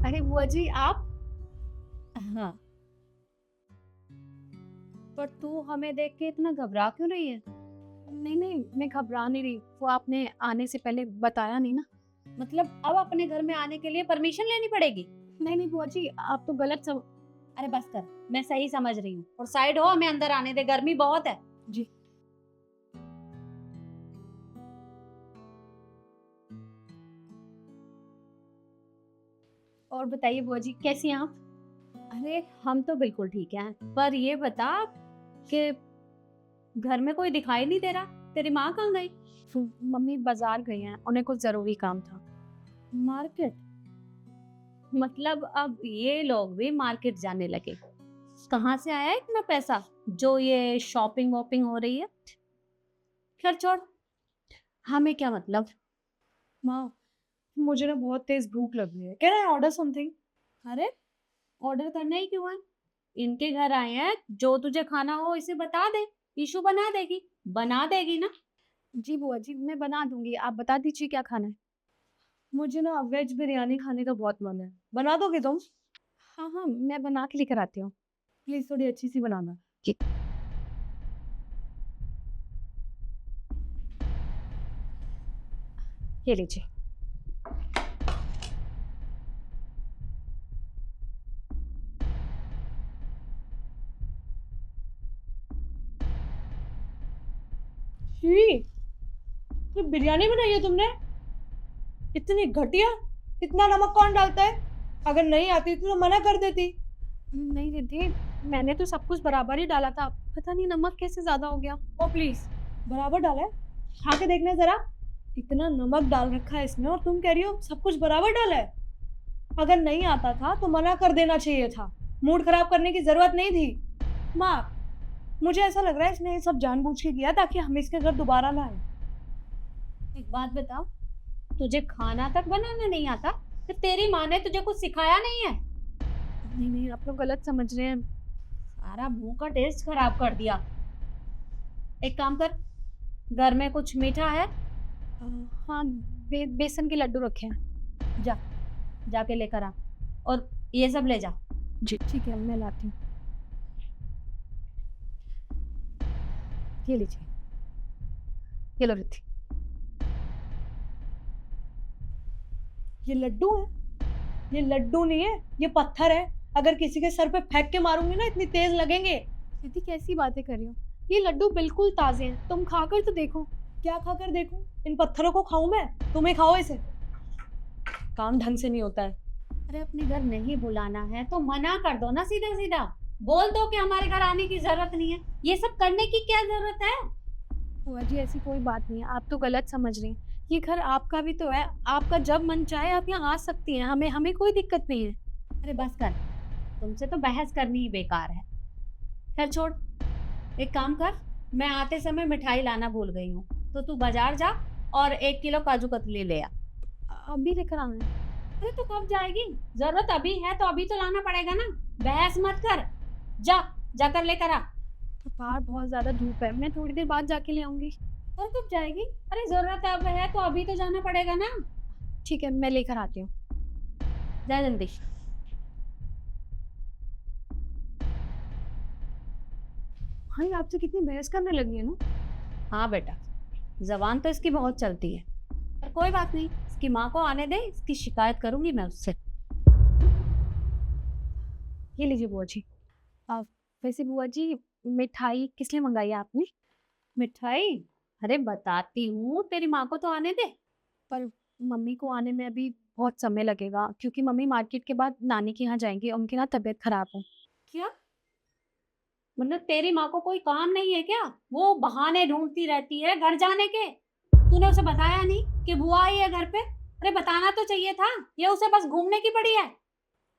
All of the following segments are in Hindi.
अरे बुआ जी आप। हाँ, पर तू हमें देख के इतना घबरा क्यों रही है? नहीं नहीं, मैं घबरा नहीं रही, वो आपने आने से पहले बताया नहीं ना। मतलब अब अपने घर में आने के लिए परमिशन लेनी पड़ेगी? नहीं नहीं बुआ जी, आप तो गलत सम। अरे बस कर, मैं सही समझ रही हूँ। और साइड हो, हमें अंदर आने दे, गर्मी बहुत है। जी। और बताइए बुआ जी, कैसी हैं आप? अरे हम तो बिल्कुल ठीक हैं, पर ये बता कि घर में कोई दिखाई नहीं दे रहा। तेरी माँ कहाँ गई? मम्मी बाजार गई हैं, उन्हें कुछ जरूरी काम था। मार्केट? मतलब अब ये लोग भी मार्केट जाने लगे? कहाँ से आया इतना पैसा जो ये शॉपिंग वॉपिंग हो रही है? खैर छोड़, हमें क्या मतलब। माँ, मुझे ना बहुत तेज भूख लगी है, कैन आई ऑर्डर समथिंग? अरे ऑर्डर करना ही क्यों है? इनके घर आए हैं, जो तुझे खाना हो इसे बता दे, ईशु बना देगी। बना देगी ना? जी बुआ जी, मैं बना दूंगी, आप बता दीजिए क्या खाना है। मुझे ना वेज बिरयानी खाने का बहुत मन है, बना दोगे तुम? हाँ हाँ, मैं बना के लेकर आती हूँ, प्लीज थोड़ी अच्छी सी बनाना। जी। ये लीजिए। छी, ये बिरयानी बनाई है तुमने? इतनी घटिया। इतना नमक कौन डालता है? अगर नहीं आती तो मना कर देती। नहीं रिद्धि, मैंने तो सब कुछ बराबर ही डाला था, पता नहीं नमक कैसे ज्यादा हो गया। ओ प्लीज, बराबर डाला है? खा के देखना जरा। इतना नमक डाल रखा है इसमें और तुम कह रही हो सब कुछ बराबर डाला है। अगर नहीं आता था तो मना कर देना चाहिए था, मूड खराब करने की जरूरत नहीं थी। माँ, मुझे ऐसा लग रहा है इसने ये सब जानबूझ के किया ताकि हम इसके घर दोबारा ना आए। एक बात बताओ, तुझे खाना तक बनाना नहीं आता? तो तेरी माँ ने तुझे कुछ सिखाया नहीं है? नहीं नहीं, आप लोग गलत समझ रहे हैं। सारा मुंह का टेस्ट खराब कर दिया। एक काम कर, घर में कुछ मीठा है? अ, हाँ, बेसन के लड्डू रखे हैं। जा, जाके लेकर आ। और ये सब ले जा। जी ठीक है, मैं लाती हूँ। ये लीजिए, ये लो रिद्धि। ये लड्डू है? ये लड्डू नहीं है, ये पत्थर है। अगर किसी के सर पे फेंक के मारूंगी ना इतनी तेज लगेंगे। दीदी कैसी बातें कर रही हो? ये लड्डू बिल्कुल ताजे हैं, तुम खाकर तो देखो। क्या खाकर देखूं? इन पत्थरों को खाऊं मैं? तुम्हें खाओ इसे। काम ढंग से नहीं होता है। अरे अपने घर नहीं बुलाना है तो मना कर दो ना, सीधा सीधा बोल दो कि हमारे घर आने की जरूरत नहीं है। ये सब करने की क्या जरूरत है? बुआ जी ऐसी कोई बात नहीं है, आप तो गलत समझ रही हैं। ये घर आपका भी तो है, आपका जब मन चाहे आप यहाँ आ सकती हैं, हमें हमें कोई दिक्कत नहीं है। अरे बस कर, तुमसे तो बहस करनी ही बेकार है। खैर छोड़, एक काम कर, मैं आते समय मिठाई लाना भूल गई हूँ, तो तू बाजार जा और 1 किलो काजू कतली ले आ। अभी लेकर आना है? अरे तो कब जाएगी? जरूरत अभी है तो अभी तो लाना पड़ेगा ना। बहस मत कर, जा, जाकर लेकर आ। तो बाहर बहुत ज्यादा धूप है, मैं थोड़ी देर बाद जाके ले आऊंगी। और कब जाएगी? अरे जरूरत अब है तो अभी तो जाना पड़ेगा ना। ठीक है, मैं लेकर आती हूँ। जा जल्दी। हाँ, ये आपसे कितनी बहस करने लगी है ना। हाँ बेटा, जबान तो इसकी बहुत चलती है, पर कोई बात नहीं, इसकी माँ को आने दे, इसकी शिकायत करूंगी मैं उससे। ये लीजिए बुआ जी। आप, वैसे बुआ जी मिठाई किस लिए मंगाई है आपने? मिठाई? अरे बताती हूँ, तेरी माँ को तो आने दे। पर मम्मी को आने में अभी बहुत समय लगेगा, क्योंकि मम्मी मार्केट के बाद नानी के यहाँ जाएंगी, उनकी ना तबीयत खराब है। क्या मतलब तेरी माँ को कोई काम नहीं है क्या? वो बहाने ढूंढती रहती है घर जाने के। तूने उसे बताया नहीं कि बुआ आई है घर पे? अरे बताना तो चाहिए था, ये उसे बस घूमने की पड़ी है।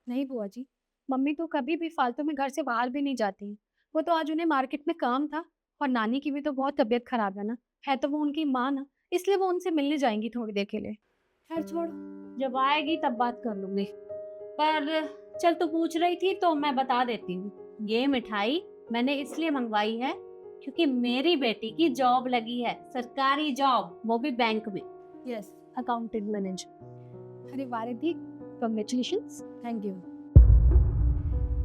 नहीं बुआ जी, मम्मी तो कभी भी फालतू में घर से बाहर भी नहीं जाती हैं। वो तो आज उन्हें मार्केट में काम था, और नानी की भी तो बहुत तबीयत खराब है ना, है तो वो उनकी माँ ना, इसलिए वो उनसे मिलने जाएंगी थोड़ी देर के लिए। खैर छोड़, जब आएगी तब बात कर लूंगी। पर चल, तू पूछ रही थी तो मैं बता देती हूँ। ये मिठाई मैंने इसलिए मंगवाई है क्योंकि मेरी बेटी की जॉब लगी है, सरकारी जॉब, वो भी बैंक में। Yes, accountant manager. अरे Varidhi, congratulations. Thank you.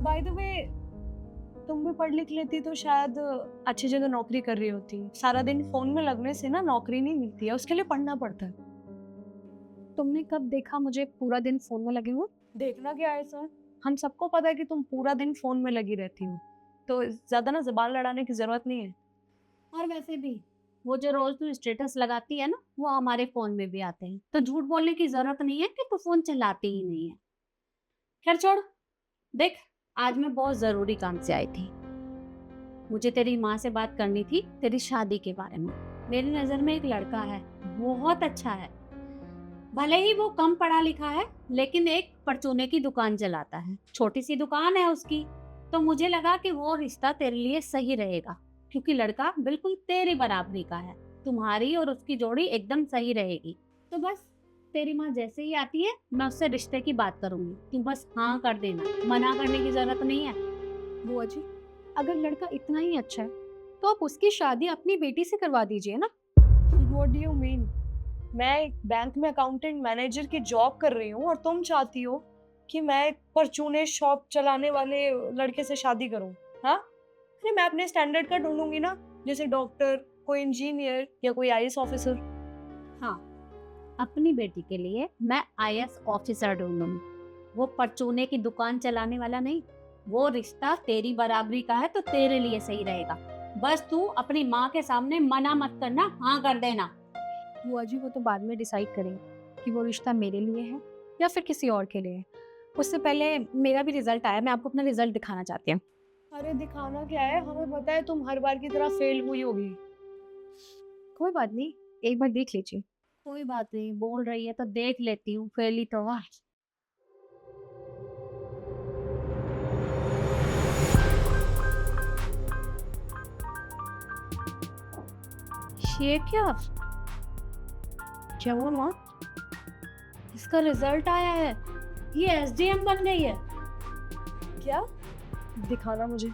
By the way, तुम भी पढ़ लिख लेती तो शायद अच्छी जगह नौकरी कर रही होती। सारा दिन फोन में लगने से ना नौकरी नहीं मिलती है, उसके लिए पढ़ना पड़ता है। तुमने कब देखा मुझे पूरा दिन फोन में लगे हुए? देखना क्या है सर, हम सबको पता है कि तुम पूरा दिन फोन में लगी रहती हो, तो ज्यादा ना जुबान लड़ाने की जरूरत नहीं है। और वैसे भी वो जो रोज तू स्टेटस लगाती है ना, वो हमारे फोन में भी आते हैं, तो झूठ बोलने की जरूरत नहीं है कि तू फोन चलाती ही नहीं है। खैर छोड़, देख आज मैं बहुत जरूरी काम से आई थी। मुझे तेरी माँ से बात करनी थी तेरी शादी के बारे में। मेरी नजर में एक लड़का है, बहुत अच्छा है। भले ही वो कम पढ़ा लिखा है, लेकिन एक परचूने की दुकान चलाता है, छोटी सी दुकान है उसकी। तो मुझे लगा कि वो रिश्ता तेरे लिए सही रहेगा, क्योंकि लड़का बिल्कुल तेरी बराबरी का है। तुम्हारी और उसकी जोड़ी एकदम सही रहेगी। तो बस तेरी माँ जैसे ही आती है, मैं उससे रिश्ते की बात करूंगी। तू बस हाँ कर देना, मना करने की जरूरत नहीं है। बुआ जी, अगर लड़का इतना ही अच्छा है तो आप उसकी शादी अपनी बेटी से करवा दीजिए ना। What do you mean? मैं एक बैंक में अकाउंटेंट मैनेजर की जॉब कर रही हूँ और तुम चाहती हो कि मैं एक परचूने शॉप चलाने वाले लड़के से शादी करूँ? हाँ, अरे मैं अपने स्टैंडर्ड का ढूंढूंगी ना, जैसे डॉक्टर, कोई इंजीनियर या कोई आईएएस ऑफिसर। हाँ, अपनी बेटी के लिए मैं आईएएस ऑफिसर ढूंढूंगी, वो परचूने की दुकान चलाने वाला नहीं। वो रिश्ता तेरी बराबरी का है तो तेरे लिए सही रहेगा। बस तू अपनी माँ के सामने मना मत करना, हाँ कर देना। बुआ जी, वो तो बाद में डिसाइड करेंगे कि वो रिश्ता मेरे लिए है या फिर किसी और के लिए है। उससे पहले मेरा भी रिजल्ट आया, मैं आपको अपना रिजल्ट दिखाना चाहती हूँ। अरे दिखाना क्या है, हमें पता है तुम हर बार की तरह फेल हुई होगी। कोई बात नहीं, एक बार देख लीजिए। कोई बात नहीं, बोल रही है तो देख लेती हूँ, फेल ही तो हुआ। ये क्या क्या हुआ माँ? इसका रिजल्ट आया है, ये एसडीएम बन गई है। क्या? दिखाना मुझे।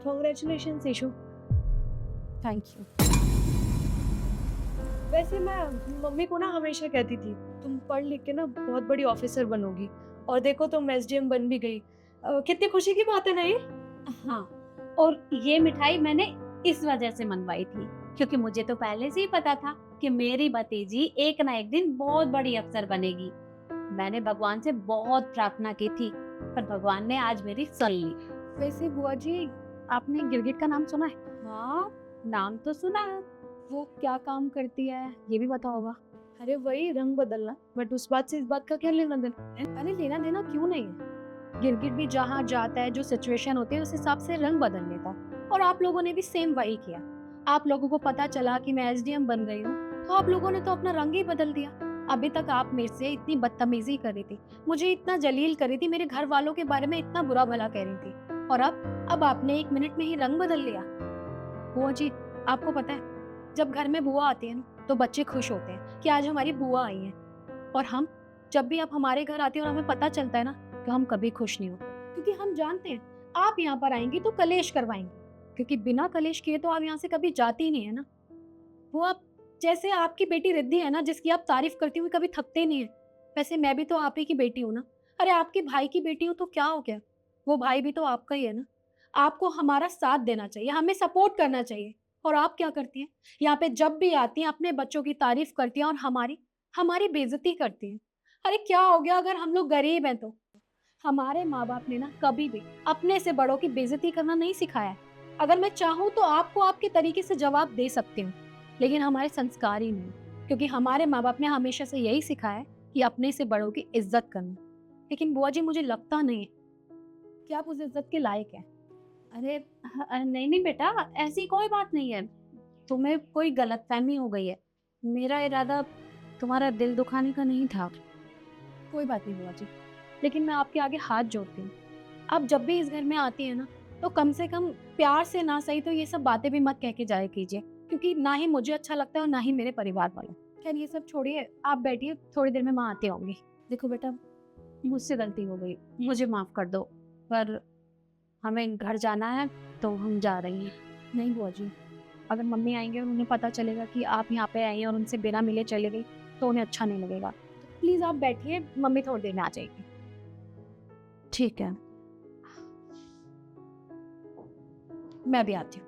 कॉन्ग्रेचुलेशंस ईशु। Thank you. वैसे मैं मम्मी को ना हमेशा कहती थी तुम पढ़ लिख के ना बहुत बड़ी ऑफिसर बनोगी, और देखो तुम एसडीएम बन भी गई। कितनी खुशी की बात है ना ये। हाँ, और ये मिठाई मैंने इस वजह से मनवाई थी, क्योंकि मुझे तो पहले से ही पता था कि मेरी भतीजी एक ना एक दिन बहुत बड़ी अफसर बनेगी। मैंने भगवान से बहुत प्रार्थना की थी, पर भगवान ने आज मेरी सुन ली। वैसे बुआ जी, आपने गिरगिट का नाम सुना है? हाँ, नाम तो सुना है। वो क्या काम करती है ये भी पता होगा। अरे वही रंग बदलना, बट उस बात से इस बात का क्या लेना देना। अरे लेना देना क्यों नहीं है, गिरगिट भी जहाँ जाता है, जो सिचुएशन होती है उस हिसाब से रंग बदल लेता है। और आप लोगों ने भी सेम वही किया। आप लोगों को पता चला कि मैं एसडीएम बन गई हूँ, तो आप लोगों ने तो अपना रंग ही बदल दिया। अभी तक आप मेरे से इतनी बदतमीजी कर रही थी, मुझे इतना जलील कर रही थी, मेरे घर वालों के बारे में इतना बुरा भला कह रही थी, और अब आपने 1 मिनट में ही रंग बदल लिया। बुआ जी, आपको पता है जब घर में बुआ आती है ना तो बच्चे खुश होते हैं कि आज हमारी बुआ आई है, और हम जब भी आप हमारे घर आती है और हमें पता चलता है ना, तो हम कभी खुश नहीं होते, क्योंकि हम जानते हैं आप यहाँ पर आएंगी तो कलेश करवाएंगी, क्योंकि बिना कलेश किए तो आप यहाँ से कभी जाती ही नहीं है ना। वो आप जैसे आपकी बेटी रिद्धि है ना, जिसकी आप तारीफ करती हुई कभी थकते नहीं है, वैसे मैं भी तो आप ही की बेटी हूँ ना। अरे आपके भाई की बेटी हूँ तो क्या हो गया, वो भाई भी तो आपका ही है ना। आपको हमारा साथ देना चाहिए, हमें सपोर्ट करना चाहिए। और आप क्या करती हैं, यहाँ पे जब भी आती हैं अपने बच्चों की तारीफ करती हैं और हमारी हमारी बेइज्जती करती हैं। अरे क्या हो गया अगर हम लोग गरीब हैं तो? हमारे माँ बाप ने ना कभी भी अपने से बड़ों की बेइज्जती करना नहीं सिखाया है। अगर मैं चाहूँ तो आपको आपके तरीके से जवाब दे सकती हूँ, लेकिन हमारे संस्कार ही नहीं, क्योंकि हमारे माँ बाप ने हमेशा से यही सिखाया है कि अपने से बड़ों की इज्जत करना। लेकिन बुआ जी, मुझे लगता नहीं है कि आप उस इज्जत के लायक हैं। अरे नहीं नहीं बेटा, ऐसी कोई बात नहीं है, तुम्हें कोई गलतफहमी हो गई है। मेरा इरादा तुम्हारा दिल दुखाने का नहीं था। कोई बात नहीं बुआ जी, लेकिन मैं आपके आगे हाथ जोड़ती हूँ, आप जब भी इस घर में आती है ना, तो कम से कम प्यार से ना सही तो ये सब बातें भी मत कह के जाया कीजिए, क्योंकि ना ही मुझे अच्छा लगता है और ना ही मेरे परिवार वाले। खैर ये सब छोड़िए, आप बैठिए, थोड़ी देर में माँ आती होंगी। देखो बेटा, मुझसे गलती हो गई, मुझे माफ कर दो, पर हमें घर जाना है तो हम जा रही हैं। नहीं बुआ जी, अगर मम्मी आएंगे और उन्हें पता चलेगा कि आप यहाँ पे आई हैं और उनसे बिना मिले चले गई तो उन्हें अच्छा नहीं लगेगा। तो प्लीज़ आप बैठिए, मम्मी थोड़ी देर में आ जाएगी। ठीक है। मैं भी आती हूँ।